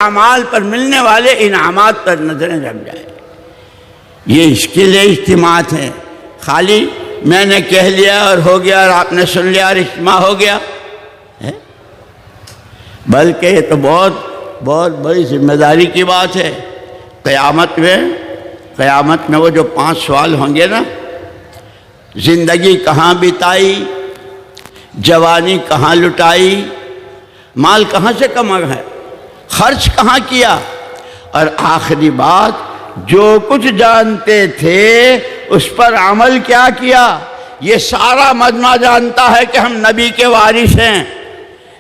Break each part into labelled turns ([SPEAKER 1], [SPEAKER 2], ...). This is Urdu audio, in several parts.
[SPEAKER 1] اعمال پر ملنے والے انعامات پر نظریں جم جائیں۔ یہ اس کے لیے اجتماعات ہیں، خالی میں نے کہہ لیا اور ہو گیا اور آپ نے سن لیا اور اجتماع ہو گیا ہے؟ بلکہ یہ تو بہت بہت بڑی ذمہ داری کی بات ہے۔ قیامت میں وہ جو 5 سوال ہوں گے نا، زندگی کہاں بتائی، جوانی کہاں لٹائی، مال کہاں سے کمایا ہے، خرچ کہاں کیا، اور آخری بات جو کچھ جانتے تھے اس پر عمل کیا کیا۔ یہ سارا مجمع جانتا ہے کہ ہم نبی کے وارث ہیں،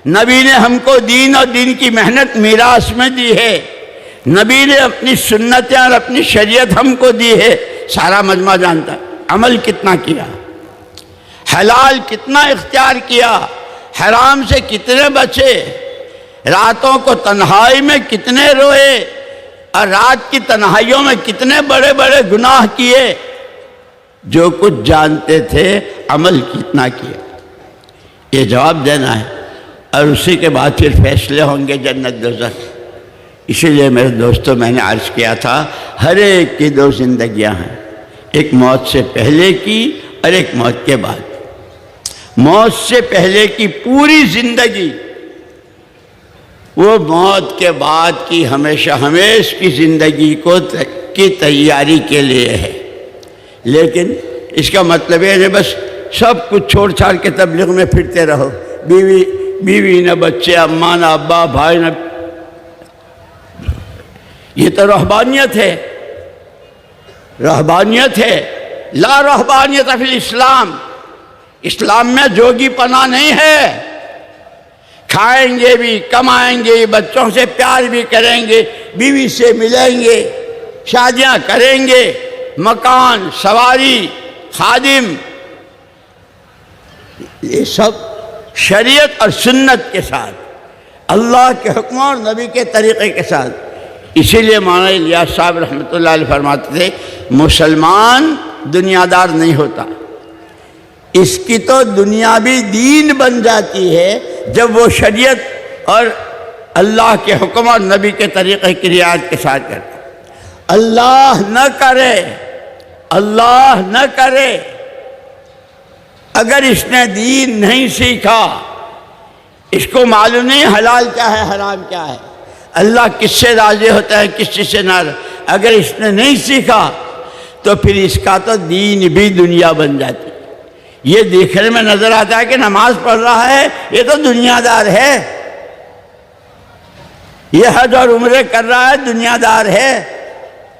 [SPEAKER 1] نبی نے ہم کو دین اور دین کی محنت میراث میں دی ہے، نبی نے اپنی سنتیں اور اپنی شریعت ہم کو دی ہے۔ سارا مجمع جانتا ہے عمل کتنا کیا، حلال کتنا اختیار کیا، حرام سے کتنے بچے، راتوں کو تنہائی میں کتنے روئے اور رات کی تنہائیوں میں کتنے بڑے بڑے گناہ کیے۔ جو کچھ جانتے تھے عمل کتنا کیا، یہ جواب دینا ہے، اور اسی کے بعد پھر فیصلے ہوں گے جنت دوزخ۔ اسی لیے میرے دوستوں میں نے عرض کیا تھا، ہر ایک کی 2 زندگیاں ہیں، ایک موت سے پہلے کی اور ایک موت کے بعد۔ موت سے پہلے کی پوری زندگی وہ موت کے بعد کی ہمیشہ ہمیشہ کی زندگی کی تیاری کے لیے ہے۔ لیکن اس کا مطلب یہ نہیں بس سب کچھ چھوڑ چھاڑ کے تبلیغ میں پھرتے رہو، بیوی نہ بچے، اماں نہ ابا، بھائی نہ، یہ تو رہبانیت ہے، رہبانیت ہے۔ لا رہبانیت فی الاسلام، اسلام میں جوگی پناہ نہیں ہے۔ کھائیں گے بھی، کمائیں گے، بچوں سے پیار بھی کریں گے، بیوی سے ملیں گے، شادیاں کریں گے، مکان، سواری، خادم، یہ سب شریعت اور سنت کے ساتھ، اللہ کے حکم اور نبی کے طریقے کے ساتھ۔ اسی لیے مولانا الیاس صاحب رحمۃ اللہ علیہ فرماتے تھے، مسلمان دنیا دار نہیں ہوتا، اس کی تو دنیاوی دین بن جاتی ہے جب وہ شریعت اور اللہ کے حکم اور نبی کے طریقے کی رعایت کے ساتھ کرتا۔ اللہ نہ کرے اگر اس نے دین نہیں سیکھا، اس کو معلوم نہیں حلال کیا ہے حرام کیا ہے، اللہ کس سے راضی ہوتا ہے کس چیز سے ناراض، اگر اس نے نہیں سیکھا تو پھر اس کا تو دین بھی دنیا بن جاتی۔ یہ دیکھنے میں نظر آتا ہے کہ نماز پڑھ رہا ہے، یہ تو دنیا دار ہے، یہ حج اور عمرے کر رہا ہے، دنیا دار ہے۔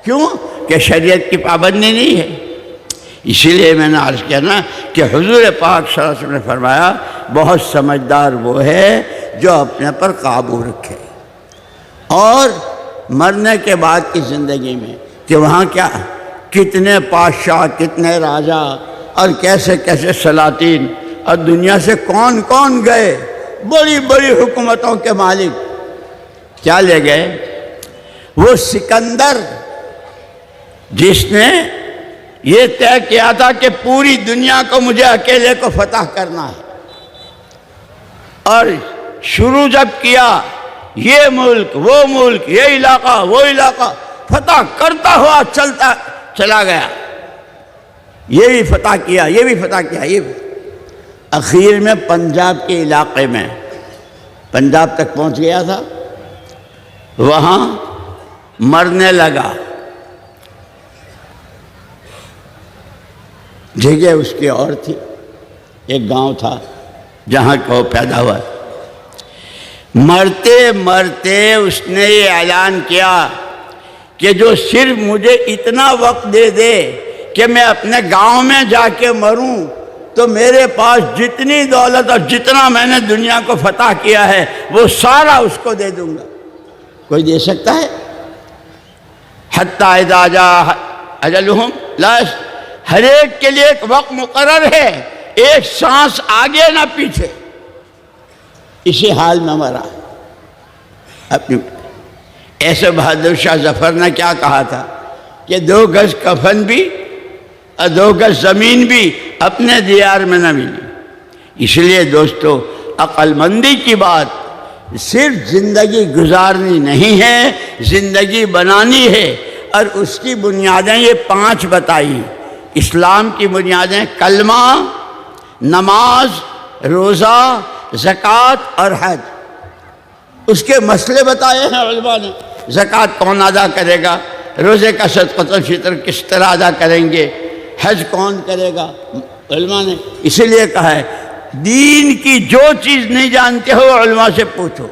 [SPEAKER 1] کیوں؟ کہ شریعت کی پابندی نہیں ہے۔ اسی لیے میں نے عرض کیا نا کہ حضور پاک صلی اللہ علیہ وسلم نے فرمایا، بہت سمجھدار وہ ہے جو اپنے پر قابو رکھے، اور مرنے کے بعد کی زندگی میں کہ وہاں کیا کتنے بادشاہ، کتنے راجہ اور کیسے کیسے سلاطین اور دنیا سے کون کون گئے، بڑی بڑی حکومتوں کے مالک کیا لے گئے؟ وہ سکندر جس نے یہ طے کیا تھا کہ پوری دنیا کو مجھے اکیلے کو فتح کرنا ہے، اور شروع جب کیا یہ ملک وہ ملک، یہ علاقہ وہ علاقہ فتح کرتا ہوا چلا گیا، یہ بھی فتح کیا، یہ بھی فتح کیا، یہ بھی۔ اخیر میں پنجاب کے علاقے میں پنجاب تک پہنچ گیا تھا، وہاں مرنے لگا، جگہ اس کی اور تھی، ایک گاؤں تھا جہاں کو پیدا ہوا۔ مرتے مرتے اس نے یہ اعلان کیا کہ جو صرف مجھے اتنا وقت دے دے کہ میں اپنے گاؤں میں جا کے مروں تو میرے پاس جتنی دولت اور جتنا میں نے دنیا کو فتح کیا ہے وہ سارا اس کو دے دوں گا۔ کوئی دے سکتا ہے؟ حتی اذا جاء اجلہم لا، ہر ایک کے لیے ایک وقت مقرر ہے، ایک سانس آگے نہ پیچھے، اسی حال میں مرا۔ اپنی ایسے بہادر شاہ ظفر نے کیا کہا تھا کہ 2 گز کفن بھی اور 2 گز زمین بھی اپنے دیار میں نہ ملی۔ اس لیے دوستو، عقل مندی کی بات صرف زندگی گزارنی نہیں ہے، زندگی بنانی ہے، اور اس کی بنیادیں یہ 5 بتائی۔ اسلام کی بنیادیں کلمہ، نماز، روزہ، زکوٰۃ اور حج۔ اس کے مسئلے بتائے ہیں علماء نے۔ زکوٰۃ کون ادا کرے گا، روزے کا صدقۃ الفطر کس طرح ادا کریں گے، حج کون کرے گا، علماء نے اسی لیے کہا ہے دین کی جو چیز نہیں جانتے ہو علماء سے پوچھو،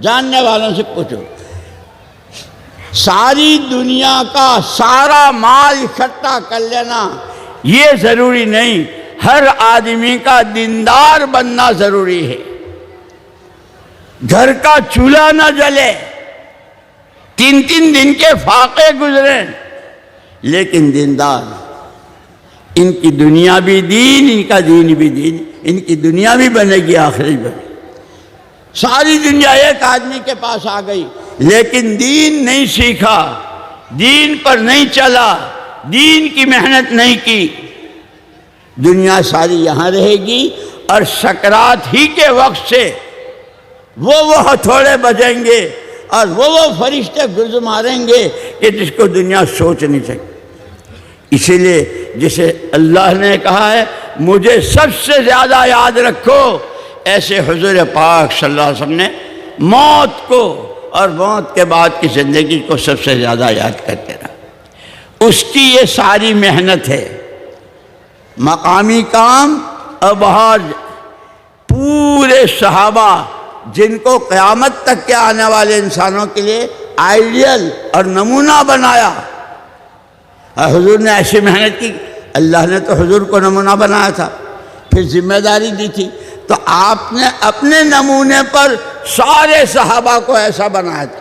[SPEAKER 1] جاننے والوں سے پوچھو۔ ساری دنیا کا سارا مال اکٹھا کر لینا یہ ضروری نہیں، ہر آدمی کا دیندار بننا ضروری ہے۔ گھر کا چولہا نہ جلے، 3 دن کے فاقے گزریں، لیکن دیندار، ان کی دنیا بھی دین، ان کا دین بھی دین، ان کی دنیا بھی بنے گی، آخرت بھی بنے گی۔ ساری دنیا ایک آدمی کے پاس آ گئی لیکن دین نہیں سیکھا، دین پر نہیں چلا، دین کی محنت نہیں کی، دنیا ساری یہاں رہے گی، اور سکرات ہی کے وقت سے وہ ہتھوڑے بجیں گے اور وہ فرشتے گرز ماریں گے کہ جس کو دنیا سوچ نہیں سکتی۔ اسی لیے جسے اللہ نے کہا ہے مجھے سب سے زیادہ یاد رکھو، ایسے حضور پاک صلی اللہ علیہ وسلم نے موت کو اور موت کے بعد کی زندگی کو سب سے زیادہ یاد کرتے رہا۔ اس کی یہ ساری محنت ہے، مقامی کام اور باہر پورے صحابہ جن کو قیامت تک کے آنے والے انسانوں کے لیے آئیڈیل اور نمونہ بنایا، حضور نے ایسی محنت کی، اللہ نے تو حضور کو نمونہ بنایا تھا، پھر ذمہ داری دی تھی، تو آپ نے اپنے نمونے پر سارے صحابہ کو ایسا بنایا تھا،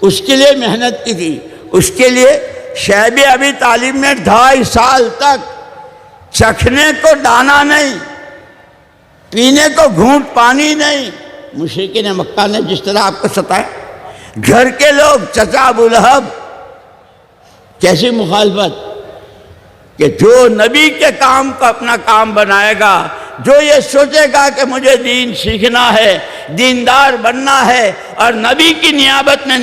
[SPEAKER 1] اس کے لیے محنت کی تھی۔ اس کے لیے شیب ابی طالب نے 2.5 سال تک چکھنے کو دانا نہیں، پینے کو گھونٹ پانی نہیں۔ مشرکین مکہ نے جس طرح آپ کو ستایا، گھر کے لوگ، چچا ابو لہب، کیسی مخالفت کہ جو نبی کے کام کو اپنا کام بنائے گا، جو یہ سوچے گا کہ مجھے دین سیکھنا ہے، دیندار بننا ہے، اور نبی کی نیابت میں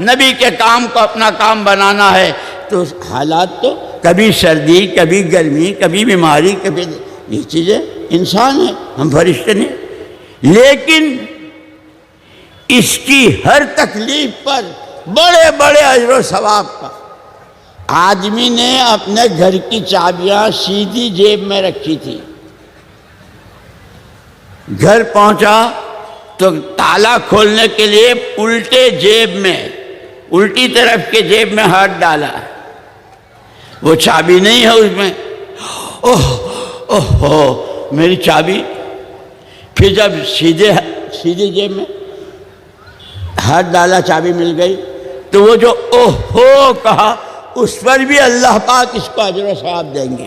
[SPEAKER 1] نبی کے کام کو اپنا کام بنانا ہے، تو حالات تو کبھی سردی، کبھی گرمی، کبھی بیماری، کبھی یہ چیزیں انسان ہیں، ہم فرشتے نہیں۔ لیکن اس کی ہر تکلیف پر بڑے بڑے اجر و ثواب کا۔ آدمی نے اپنے گھر کی چابیاں سیدھی جیب میں رکھی تھی، گھر پہنچا تو تالا کھولنے کے لیے الٹے جیب میں، الٹی طرف کے جیب میں ہاتھ ڈالا، وہ چابی نہیں ہے اس میں، اوہ میری چابی۔ پھر جب سیدھی جیب میں ہاتھ ڈالا، چابی مل گئی، تو وہ جو اوہو کہا، اس پر بھی اللہ پاک اس کو اجر و ثواب دیں گے۔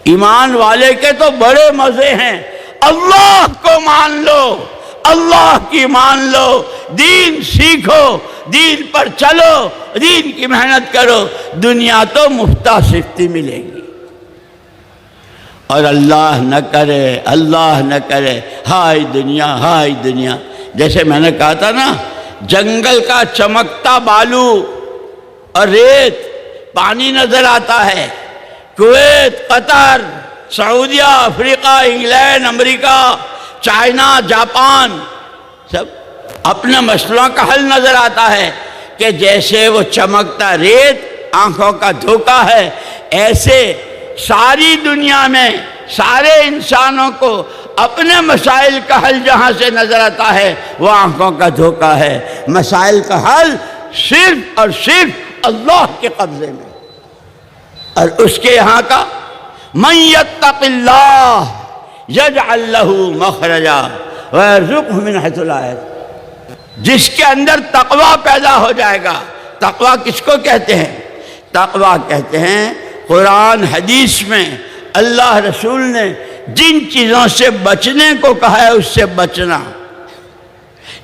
[SPEAKER 1] ایمان والے کے تو بڑے مزے ہیں، اللہ کو مان لو، اللہ کی مان لو، دین سیکھو، دین پر چلو، دین کی محنت کرو، دنیا تو مفتہ صفتی ملے گی۔ اور اللہ نہ کرے، اللہ نہ کرے، ہائے دنیا، ہائے دنیا، جیسے میں نے کہا تھا نا، جنگل کا چمکتا بالو اور ریت، پانی نظر آتا ہے، کویت، قطر، سعودیہ، افریقہ، انگلینڈ، امریکہ، چائنا، جاپان، سب اپنے مسئلوں کا حل نظر آتا ہے کہ جیسے وہ چمکتا ریت آنکھوں کا دھوکہ ہے، ایسے ساری دنیا میں سارے انسانوں کو اپنے مسائل کا حل جہاں سے نظر آتا ہے وہ آنکھوں کا دھوکہ ہے۔ مسائل کا حل صرف اور صرف اللہ کے قبضے میں، اور اس کے یہاں کا من یتق اللہ یجعل لہ مخرجا ویرزقہ من حیث لا یحتسب۔ جس کے اندر تقوی پیدا ہو جائے گا، تقوی کس کو کہتے ہیں؟ تقوی کہتے ہیں قرآن حدیث میں اللہ رسول نے جن چیزوں سے بچنے کو کہا ہے اس سے بچنا،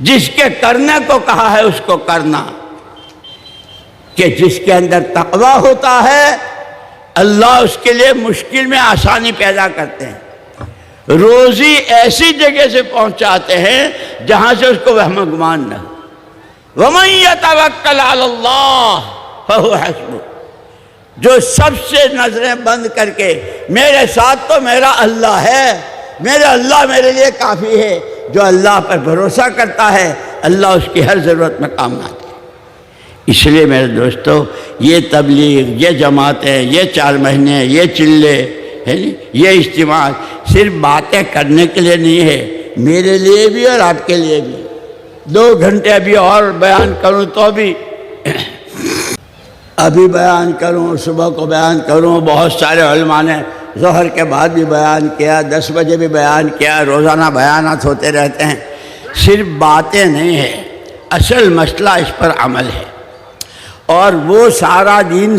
[SPEAKER 1] جس کے کرنے کو کہا ہے اس کو کرنا، کہ جس کے اندر تقوی ہوتا ہے اللہ اس کے لیے مشکل میں آسانی پیدا کرتے ہیں۔ روزی ایسی جگہ سے پہنچاتے ہیں جہاں سے اس کو وہم و گمان نہ ہو۔ وَمَن يَتَوَكَّلْ عَلَى اللَّهِ فَهُوَ حَسْبُهُ، جو سب سے نظریں بند کر کے میرے ساتھ تو میرا اللہ ہے، میرا اللہ میرے لیے کافی ہے، جو اللہ پر بھروسہ کرتا ہے اللہ اس کی ہر ضرورت میں کام آتی ہے۔ اس لیے میرے دوستو، یہ تبلیغ، یہ جماعتیں، یہ 4 مہینے، یہ چلے، یہ اجتماع صرف باتیں کرنے کے لیے نہیں ہے، میرے لیے بھی اور آپ کے لیے بھی۔ 2 گھنٹے ابھی اور بیان کروں تو بھی ابھی بیان کروں، صبح کو بیان کروں، بہت سارے علماء نے ظہر کے بعد بھی بیان کیا، 10 بجے بھی بیان کیا، روزانہ بیانات ہوتے رہتے ہیں۔ صرف باتیں نہیں ہیں، اصل مسئلہ اس پر عمل ہے۔ اور وہ سارا دین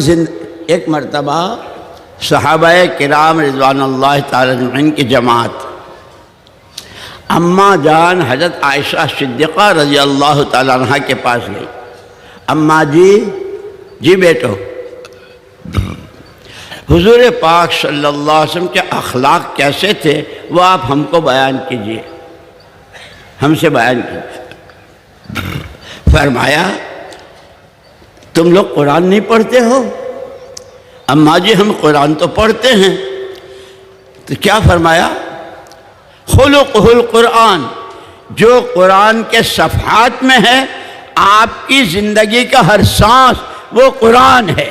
[SPEAKER 1] ایک مرتبہ صحابہ کرام رضوان اللہ تعالیٰ عنہم کی جماعت اماں جان حضرت عائشہ صدیقہ رضی اللہ تعالیٰ عنہ کے پاس گئی۔ اماں جی بیٹو، حضور پاک صلی اللہ علیہ وسلم کے اخلاق کیسے تھے وہ آپ ہم کو بیان کیجئے، ہم سے بیان کیجئے۔ فرمایا تم لوگ قرآن نہیں پڑھتے ہو؟ اماں جی ہم قرآن تو پڑھتے ہیں۔ تو کیا فرمایا؟ خلقہ القرآن، جو قرآن کے صفحات میں ہے، آپ کی زندگی کا ہر سانس وہ قرآن ہے۔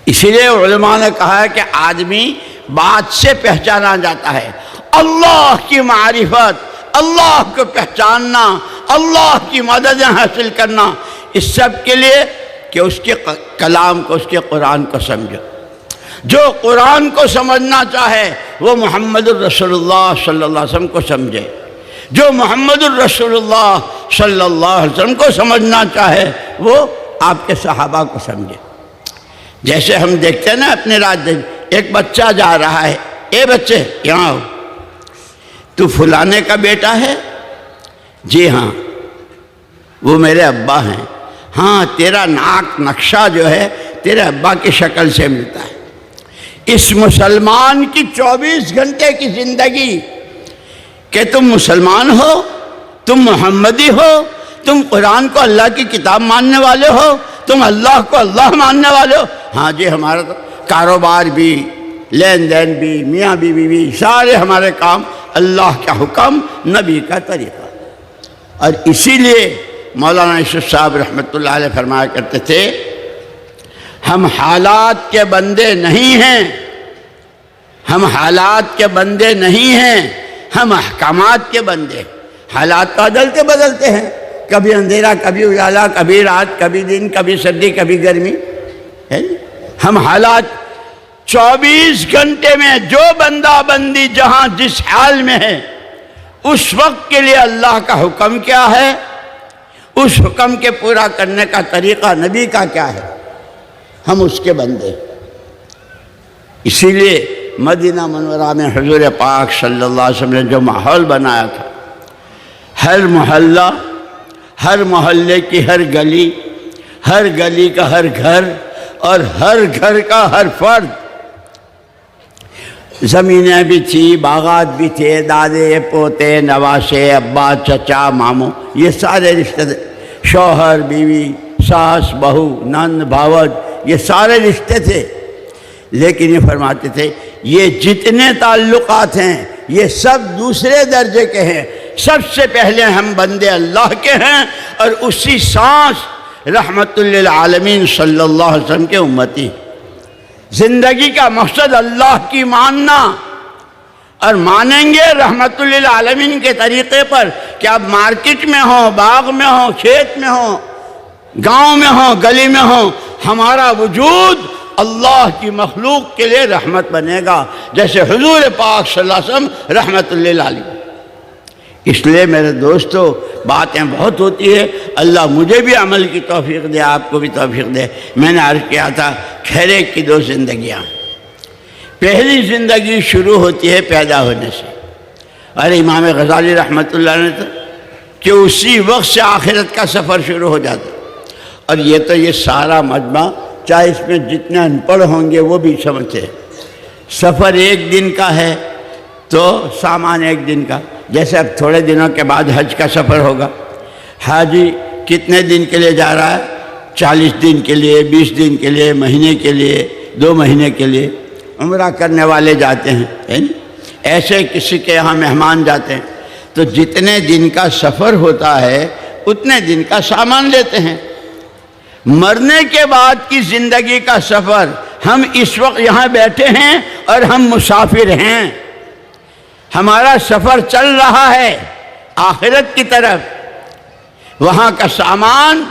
[SPEAKER 1] اسی لیے علماء نے کہا ہے کہ آدمی بات سے پہچانا جاتا ہے۔ اللہ کی معرفت، اللہ کو پہچاننا، اللہ کی مدد حاصل کرنا، اس سب کے لیے کہ اس کے کلام کو، اس کے قرآن کو سمجھو۔ جو قرآن کو سمجھنا چاہے وہ محمد الرسول اللہ صلی اللہ علیہ وسلم کو سمجھے، جو محمد الرسول اللہ صلی اللہ علیہ وسلم کو سمجھنا چاہے وہ آپ کے صحابہ کو سمجھے۔ جیسے ہم دیکھتے ہیں نا اپنے راج، ایک بچہ جا رہا ہے، اے بچے یہاں ہو، تو فلانے کا بیٹا ہے؟ جی ہاں، وہ میرے ابا ہیں۔ ہاں، تیرا ناک نقشہ جو ہے تیرے ابا کی شکل سے ملتا ہے۔ اس مسلمان کی 24 گھنٹے کی زندگی کہ تم مسلمان ہو، تم محمدی ہو، تم قرآن کو اللہ کی کتاب ماننے والے ہو، تم اللہ کو اللہ ماننے والے ہو۔ ہاں جی، ہمارا تو کاروبار بھی، لین دین بھی، میاں بیوی بھی، سارے ہمارے کام اللہ کا حکم، نبی کا طریقہ۔ اور اسی لیے مولانا یوسف صاحب رحمۃ اللہ علیہ فرمایا کرتے تھے، ہم حالات کے بندے نہیں ہیں، ہم حالات کے بندے نہیں ہیں، ہم احکامات کے بندے۔ حالات تو بدلتے ہیں، کبھی اندھیرا، کبھی اجالا، کبھی رات، کبھی دن، کبھی سردی، کبھی گرمی ہے۔ ہم حالات 24 گھنٹے میں جو بندہ بندی جہاں جس حال میں ہے، اس وقت کے لیے اللہ کا حکم کیا ہے، اس حکم کے پورا کرنے کا طریقہ نبی کا کیا ہے، ہم اس کے بندے۔ اسی لیے مدینہ منورہ میں حضور پاک صلی اللہ علیہ وسلم نے جو ماحول بنایا تھا، ہر محلہ، ہر محلے کی ہر گلی، ہر گلی کا ہر گھر اور ہر گھر کا ہر فرد، زمینیں بھی تھی، باغات بھی تھے، دادے پوتے نواسے، ابا چچا ماموں، یہ سارے رشتے، شوہر بیوی، ساس بہو، نند بھاوج، یہ سارے رشتے تھے۔ لیکن یہ فرماتے تھے یہ جتنے تعلقات ہیں یہ سب دوسرے درجے کے ہیں، سب سے پہلے ہم بندے اللہ کے ہیں، اور اسی سانس رحمت للعالمین صلی اللہ علیہ وسلم کے امتی۔ زندگی کا مقصد اللہ کی ماننا، اور مانیں گے رحمت للعالمین کے طریقے پر کہ آپ مارکیٹ میں ہوں، باغ میں ہوں، کھیت میں ہوں، گاؤں میں ہوں، گلی میں ہوں، ہمارا وجود اللہ کی مخلوق کے لیے رحمت بنے گا، جیسے حضور پاک صلی اللہ علیہ وسلم رحمت للعالمین۔ اس لیے میرے دوستو، باتیں بہت ہوتی ہے، اللہ مجھے بھی عمل کی توفیق دے، آپ کو بھی توفیق دے۔ میں نے عرض کیا تھا خیر کی 2 زندگیاں، پہلی زندگی شروع ہوتی ہے پیدا ہونے سے، اور امام غزالی رحمۃ اللہ نے تو کہ اسی وقت سے آخرت کا سفر شروع ہو جاتا۔ اور یہ تو یہ سارا مجمع، چاہے اس میں جتنے ان پڑھ ہوں گے وہ بھی سمجھتے ہیں، سفر 1 دن کا ہے، تو سامان ایک دن کا، جیسے اب تھوڑے دنوں کے بعد حج کا سفر ہوگا، حاجی کتنے دن کے لیے جا رہا ہے؟ 40 دن کے لیے، 20 دن کے لیے، مہینے کے لیے، 2 مہینے کے لیے۔ عمرہ کرنے والے جاتے ہیں، ایسے کسی کے یہاں مہمان جاتے ہیں، تو جتنے دن کا سفر ہوتا ہے اتنے دن کا سامان لیتے ہیں۔ مرنے کے بعد کی زندگی کا سفر، ہم اس وقت یہاں بیٹھے ہیں اور ہم مسافر ہیں، ہمارا سفر چل رہا ہے آخرت کی طرف۔ وہاں کا سامان،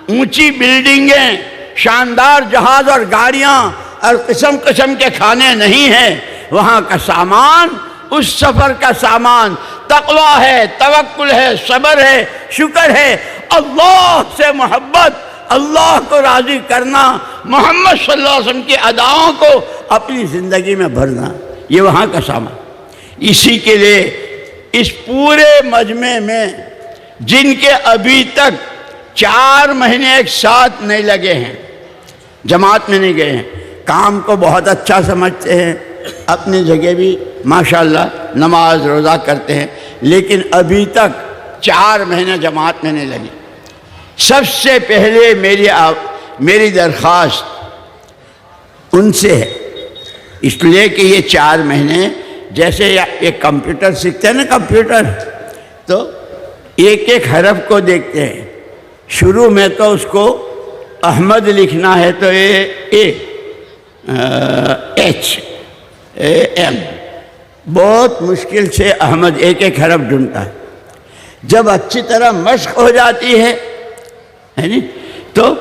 [SPEAKER 1] اونچی بلڈنگیں، شاندار جہاز اور گاڑیاں اور قسم قسم کے کھانے نہیں ہیں، وہاں کا سامان، اس سفر کا سامان تقویٰ ہے، توکل ہے، صبر ہے، شکر ہے، اللہ سے محبت، اللہ کو راضی کرنا، محمد صلی اللہ علیہ وسلم کی اداؤں کو اپنی زندگی میں بھرنا، یہ وہاں کا سامان۔ اسی کے لیے اس پورے مجمع میں جن کے ابھی تک 4 مہینے ایک ساتھ نہیں لگے ہیں، جماعت میں نہیں گئے ہیں، کام کو بہت اچھا سمجھتے ہیں، اپنی جگہ بھی ماشاءاللہ نماز روزہ کرتے ہیں، لیکن ابھی تک 4 مہینے جماعت میں نہیں لگے، سب سے پہلے میری درخواست ان سے ہے، اس لیے کہ یہ 4 مہینے جیسے ایک کمپیوٹر سیکھتے ہیں نا، کمپیوٹر تو ایک ایک حرف کو دیکھتے ہیں، شروع میں تو اس کو احمد لکھنا ہے تو HM، بہت مشکل سے احمد ایک ایک حرف ڈھونڈتا ہے۔ جب اچھی طرح مشق ہو جاتی ہے تو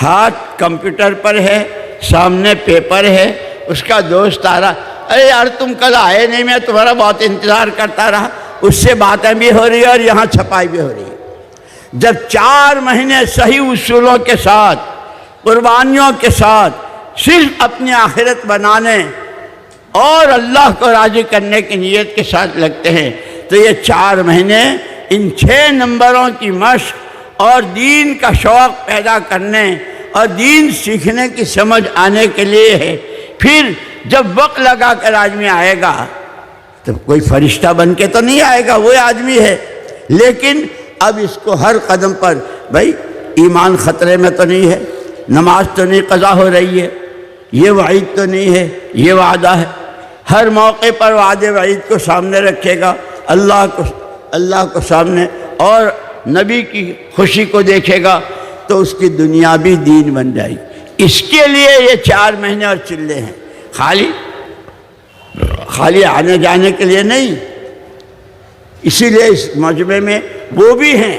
[SPEAKER 1] ہاتھ کمپیوٹر پر ہے، سامنے پیپر ہے، اس کا دوست آ رہا، ارے یار تم کل آئے نہیں، میں تمہارا بہت انتظار کرتا رہا، اس سے باتیں بھی ہو رہی ہے اور یہاں چھپائی بھی ہو رہی ہے۔ جب 4 مہینے صحیح اصولوں کے ساتھ، قربانیوں کے ساتھ، صرف اپنی آخرت بنانے اور اللہ کو راضی کرنے کی نیت کے ساتھ لگتے ہیں تو یہ 4 مہینے ان 6 نمبروں کی مشق اور دین کا شوق پیدا کرنے اور دین سیکھنے کی سمجھ آنے کے لیے ہے۔ پھر جب وقت لگا کر آدمی آئے گا تو کوئی فرشتہ بن کے تو نہیں آئے گا، وہ آدمی ہے، لیکن اب اس کو ہر قدم پر بھائی ایمان خطرے میں تو نہیں ہے، نماز تو نہیں قضا ہو رہی ہے، یہ وعید تو نہیں ہے، یہ وعدہ ہے، ہر موقع پر وعدے وعید کو سامنے رکھے گا، اللہ کو سامنے اور نبی کی خوشی کو دیکھے گا تو اس کی دنیا بھی دین بن جائے گی۔ اس کے لیے یہ 4 مہینے اور چلے ہیں، خالی آنے جانے کے لیے نہیں۔ اسی لیے اس مجمع میں وہ بھی ہیں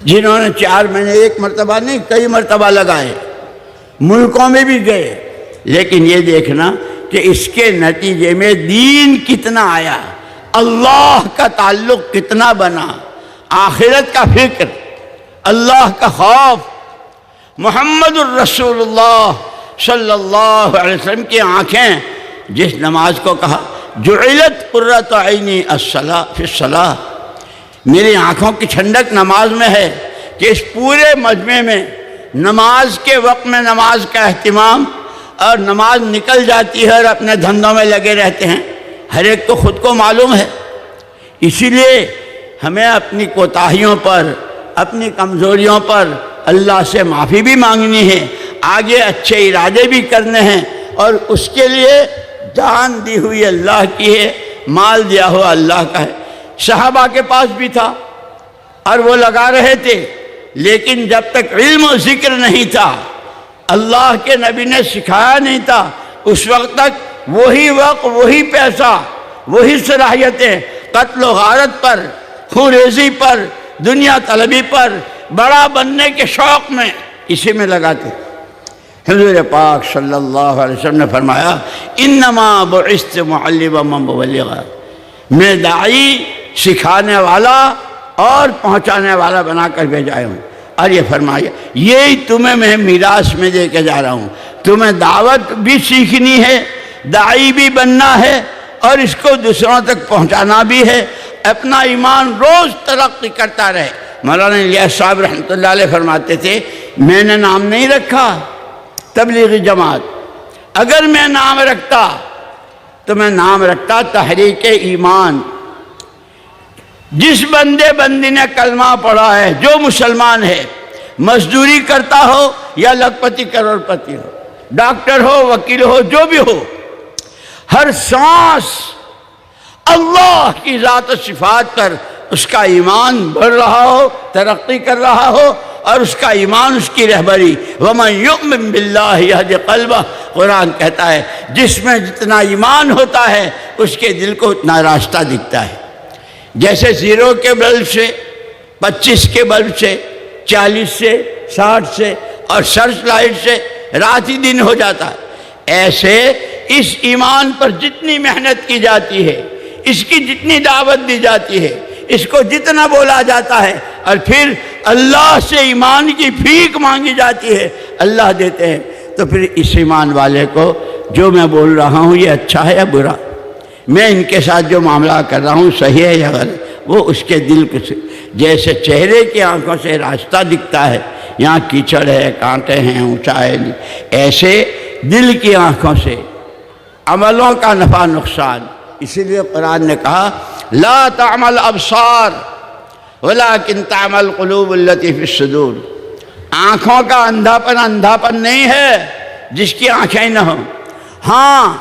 [SPEAKER 1] جنہوں نے 4 مہینے ایک مرتبہ نہیں کئی مرتبہ لگائے، ملکوں میں بھی گئے، لیکن یہ دیکھنا کہ اس کے نتیجے میں دین کتنا آیا، اللہ کا تعلق کتنا بنا، آخرت کا فکر، اللہ کا خوف۔ محمد الرسول اللہ صلی اللہ علیہ وسلم کی آنکھیں، جس نماز کو کہا جعلت قرۃ عینی فی الصلاۃ، میری آنکھوں کی ٹھنڈک نماز میں ہے، کہ اس پورے مجمع میں نماز کے وقت میں نماز کا اہتمام، اور نماز نکل جاتی ہے اور اپنے دھندوں میں لگے رہتے ہیں، ہر ایک کو خود کو معلوم ہے۔ اسی لیے ہمیں اپنی کوتاہیوں پر، اپنی کمزوریوں پر اللہ سے معافی بھی مانگنی ہے، آگے اچھے ارادے بھی کرنے ہیں، اور اس کے لیے جان دی ہوئی اللہ کی ہے، مال دیا ہوا اللہ کا ہے۔ صحابہ کے پاس بھی تھا اور وہ لگا رہے تھے، لیکن جب تک علم و ذکر نہیں تھا، اللہ کے نبی نے سکھایا نہیں تھا، اس وقت تک وہی وقت، وہی پیسہ، وہی صلاحیتیں قتل و غارت پر، خون ریزی پر، دنیا طلبی پر، بڑا بننے کے شوق میں اسی میں لگاتے۔ حضور پاک صلی اللہ علیہ وسلم نے فرمایا انما بعثت معلما ومبلغا، میں داعی، سکھانے والا اور پہنچانے والا بنا کر بھیجا ہوں۔ اور یہ فرمایا یہی تمہیں میں میراث میں دے کے جا رہا ہوں، تمہیں دعوت بھی سیکھنی ہے، داعی بھی بننا ہے، اور اس کو دوسروں تک پہنچانا بھی ہے، اپنا ایمان روز ترقی کرتا رہے۔ مولانا الیاس صاحب رحمۃ اللہ علیہ فرماتے تھے میں نے نام نہیں رکھا تبلیغی جماعت، اگر میں نام رکھتا تو میں نام رکھتا تحریک ایمان۔ جس بندے بندی نے کلمہ پڑھا ہے، جو مسلمان ہے، مزدوری کرتا ہو یا لکھپتی کروڑ پتی ہو، ڈاکٹر ہو، وکیل ہو، جو بھی ہو، ہر سانس اللہ کی ذات و صفات پر اس کا ایمان بڑھ رہا ہو، ترقی کر رہا ہو، اور اس کا ایمان، اس کی رہبری۔ وَمَن يُؤْمِن بِاللَّهِ يَهْدِ قَلْبَهُ، قرآن کہتا ہے جس میں جتنا ایمان ہوتا ہے اس کے دل کو اتنا راستہ دکھتا ہے۔ جیسے 0 کے بلب سے، 25 کے بلب سے، 40 سے، 60 سے اور سرچ لائٹ سے رات ہی دن ہو جاتا ہے، ایسے اس ایمان پر جتنی محنت کی جاتی ہے، اس کی جتنی دعوت دی جاتی ہے، اس کو جتنا بولا جاتا ہے، اور پھر اللہ سے ایمان کی بھیک مانگی جاتی ہے، اللہ دیتے ہیں، تو پھر اس ایمان والے کو جو میں بول رہا ہوں یہ اچھا ہے یا برا، میں ان کے ساتھ جو معاملہ کر رہا ہوں صحیح ہے یا غلط، وہ اس کے دل کو جیسے چہرے کی آنکھوں سے راستہ دکھتا ہے، یہاں کیچڑ ہے، کانٹے ہیں، اونچا ہے، ایسے دل کی آنکھوں سے عملوں کا نفع نقصان۔ اسی لیے قرآن نے کہا لا تعمل ابصار ولکن تعمل قلوب التی فی الصدور، آنکھوں کا اندھاپن نہیں ہے جس کی آنکھیں نہ ہوں، ہاں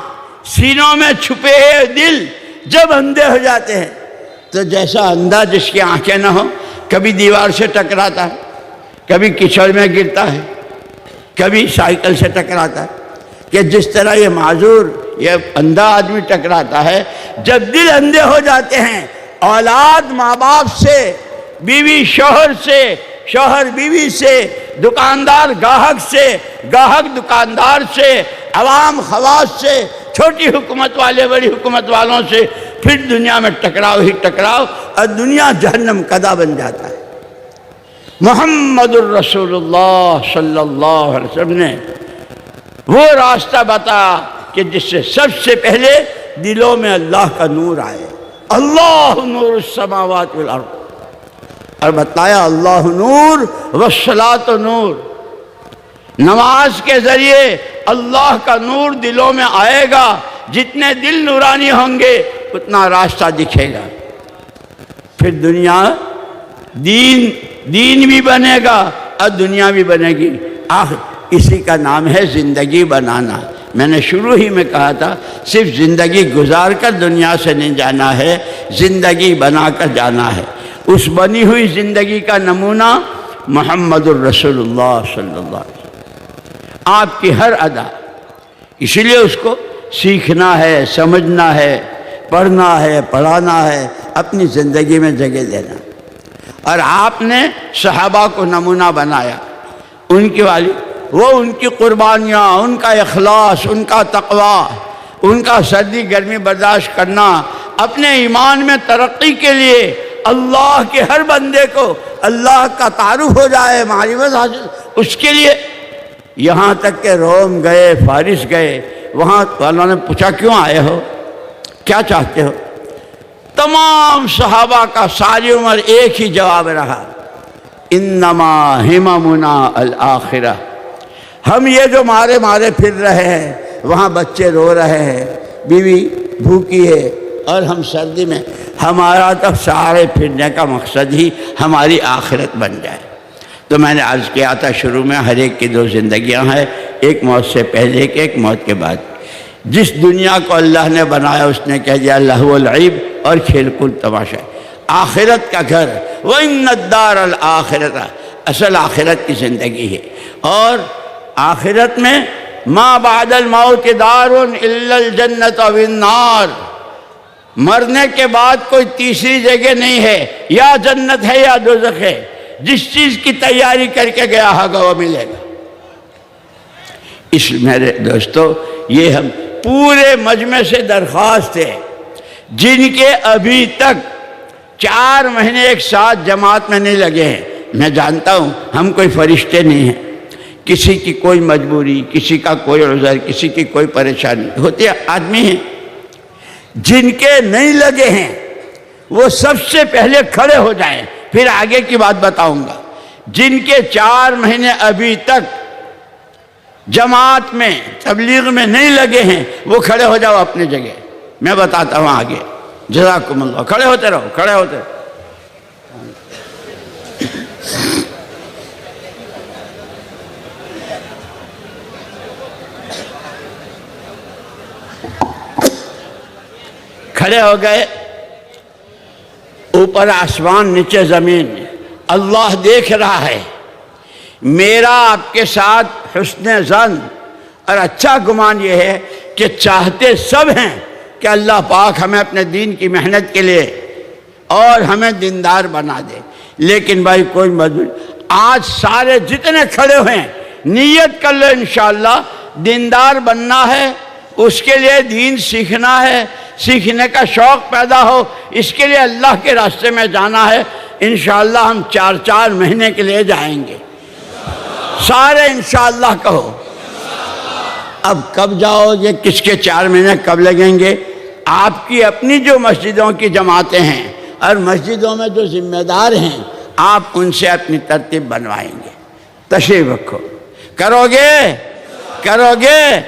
[SPEAKER 1] سینوں میں چھپے دل جب اندھے ہو جاتے ہیں تو جیسا اندھا جس کی آنکھیں نہ ہوں، کبھی دیوار سے ٹکراتا ہے، کبھی کیچڑ میں گرتا ہے، کبھی سائیکل سے ٹکراتا ہے، کہ جس طرح یہ معذور، یہ اندھا آدمی ٹکراتا ہے، جب دل اندھے ہو جاتے ہیں، اولاد ماں باپ سے، بیوی شوہر سے، شوہر بیوی سے، دکاندار گاہک سے، گاہک دکاندار سے، عوام خواص سے، چھوٹی حکومت والے بڑی حکومت والوں سے، پھر دنیا میں ٹکراؤ ہی ٹکراؤ، اور دنیا جہنم کدہ بن جاتا ہے۔ محمد الرسول اللہ صلی اللہ علیہ وسلم نے وہ راستہ بتایا کہ جس سے سب سے پہلے دلوں میں اللہ کا نور آئے، اللہ نور السماوات والارض، اور بتایا اللہ نور والصلاۃ نور، نماز کے ذریعے اللہ کا نور دلوں میں آئے گا، جتنے دل نورانی ہوں گے اتنا راستہ دکھے گا، پھر دنیا دین بھی بنے گا اور دنیا بھی بنے گی۔ اسی کا نام ہے زندگی بنانا۔ میں نے شروع ہی میں کہا تھا صرف زندگی گزار کر دنیا سے نہیں جانا ہے، زندگی بنا کر جانا ہے۔ اس بنی ہوئی زندگی کا نمونہ محمد الرسول اللہ صلی اللہ علیہ وسلم، آپ کی ہر ادا، اسی لیے اس کو سیکھنا ہے، سمجھنا ہے، پڑھنا ہے، پڑھانا ہے، اپنی زندگی میں جگہ دینا۔ اور آپ نے صحابہ کو نمونہ بنایا، ان کی والی وہ ان کی قربانیاں، ان کا اخلاص، ان کا تقوی، ان کا سردی گرمی برداشت کرنا، اپنے ایمان میں ترقی کے لیے اللہ کے ہر بندے کو اللہ کا تعارف ہو جائے، معرفت حاصل، اس کے لیے یہاں تک کہ روم گئے، فارس گئے، وہاں والوں نے پوچھا کیوں آئے ہو، کیا چاہتے ہو؟ تمام صحابہ کا ساری عمر ایک ہی جواب رہا، انما ہممنا الآخرہ، ہم یہ جو مارے پھر رہے ہیں، وہاں بچے رو رہے ہیں، بیوی بھوکی ہے، اور ہم سردی میں، ہمارا تو سارے پھرنے کا مقصد ہی ہماری آخرت بن جائے۔ تو میں نے عرض کیا تھا شروع میں، ہر ایک کی 2 زندگیاں ہیں، ایک موت سے پہلے ایک موت کے بعد۔ جس دنیا کو اللہ نے بنایا اس نے کہہ دیا لہو العیب اور کھیل کود تماشا، آخرت کا گھر، وَإِنَّ الدَّارَ الْآخِرَةَ، اصل آخرت کی زندگی ہے، اور آخرت میں ما بعد الموت دار الا الجنت والنار، مرنے کے بعد کوئی تیسری جگہ نہیں ہے، یا جنت ہے یا دوزخ ہے، جس چیز کی تیاری کر کے گیا ہوگا وہ ملے گا۔ اس میرے دوستو، یہ ہم پورے مجمع سے درخواست ہے جن کے ابھی تک 4 مہینے ایک ساتھ جماعت میں نہیں لگے ہیں، میں جانتا ہوں ہم کوئی فرشتے نہیں ہیں، کسی کی کوئی مجبوری، کسی کا کوئی عذر، کسی کی کوئی پریشانی ہوتی ہے، آدمی ہیں، جن کے نہیں لگے ہیں وہ سب سے پہلے کھڑے ہو جائیں، پھر آگے کی بات بتاؤں گا۔ جن کے 4 مہینے ابھی تک جماعت میں تبلیغ میں نہیں لگے ہیں وہ کھڑے ہو جاؤ اپنی جگہ، میں بتاتا ہوں آگے. جزاکم اللہ. کھڑے ہوتے رہو، کھڑے ہوتے رہو. کھڑے ہو گئے. اوپر آسمان، نیچے زمین. اللہ دیکھ رہا ہے. میرا آپ کے ساتھ حسن ظن اور اچھا گمان یہ ہے کہ چاہتے سب ہیں کہ اللہ پاک ہمیں اپنے دین کی محنت کے لیے اور ہمیں دیندار بنا دے. لیکن بھائی کوئی مجبور، آج سارے جتنے کھڑے ہوئے ہیں نیت کر لو انشاءاللہ دیندار بننا ہے، اس کے لیے دین سیکھنا ہے، سیکھنے کا شوق پیدا ہو، اس کے لیے اللہ کے راستے میں جانا ہے. انشاءاللہ ہم 4 مہینے کے لیے جائیں گے. سارے انشاءاللہ کہو. اب کب جاؤ گے، کس کے 4 مہینے کب لگیں گے؟ آپ کی اپنی جو مسجدوں کی جماعتیں ہیں اور مسجدوں میں جو ذمہ دار ہیں، آپ ان سے اپنی ترتیب بنوائیں گے. تشریف رکھو. کرو گے؟